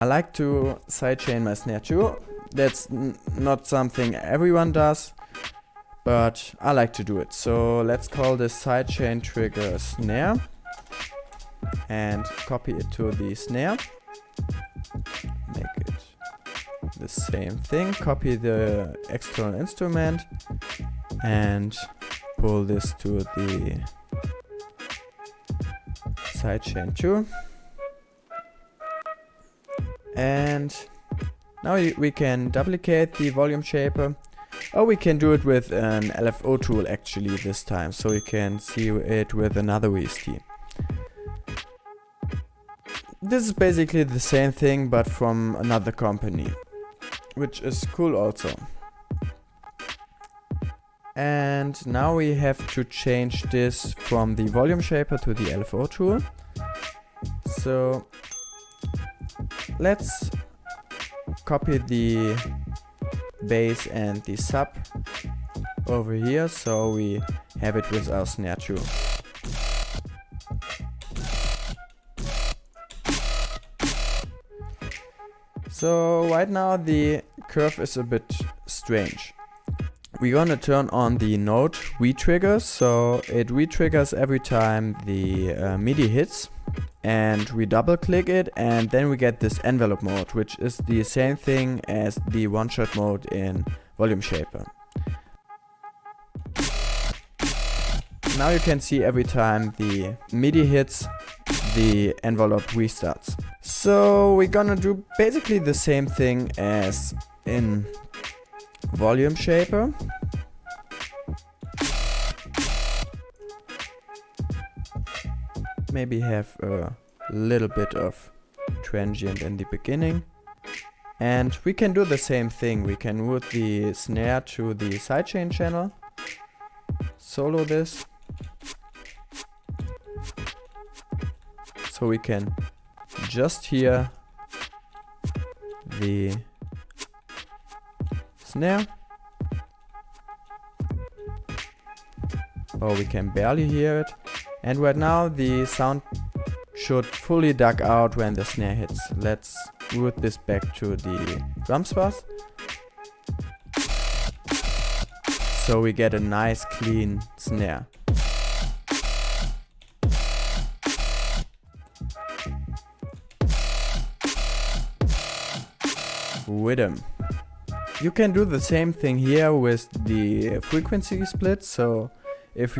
I like to sidechain my snare too. That's not something everyone does, but I like to do it. So let's call this sidechain trigger snare and copy it to the snare. Make it the same thing. Copy the external instrument and pull this to the sidechain too. And now we can duplicate the VolumeShaper, or we can do it with an LFO tool actually this time, so you can see it with another VST. This is basically the same thing but from another company, which is cool also. And now we have to change this from the VolumeShaper to the LFO tool. So let's copy the bass and the sub over here so we have it with our snare too. So right now the curve is a bit strange. We're gonna turn on the node retriggers, so it retriggers every time the MIDI hits, and we double click it and then we get this envelope mode, which is the same thing as the one-shot mode in VolumeShaper. Now you can see every time the MIDI hits, the envelope restarts. So we're gonna do basically the same thing as in VolumeShaper. Maybe have a little bit of transient in the beginning. And we can do the same thing. We can route the snare to the sidechain channel. Solo this. So we can just hear the snare. Or we can barely hear it. And right now the sound should fully duck out when the snare hits. Let's route this back to the drum space. So we get a nice clean snare. Rhythm. You can do the same thing here with the frequency split. So if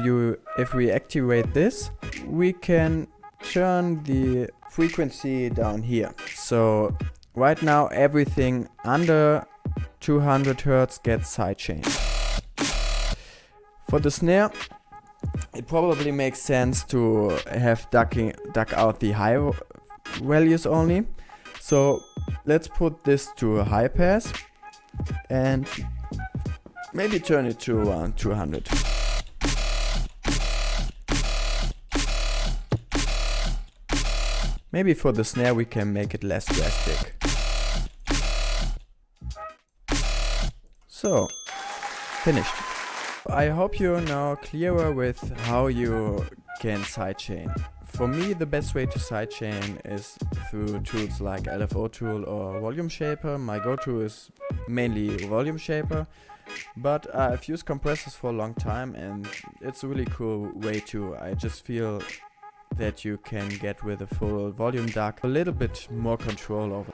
we activate this, we can turn the frequency down here. So right now everything under 200 Hz gets sidechained. For the snare, it probably makes sense to have duck out the high values only. So let's put this to a high pass and maybe turn it to around 200. Maybe for the snare we can make it less drastic. So, finished. I hope you're now clearer with how you can sidechain. For me, the best way to sidechain is through tools like LFO Tool or VolumeShaper. My go-to is mainly VolumeShaper, but I've used compressors for a long time and it's a really cool way too. I just feel that you can get with a full volume duck a little bit more control over.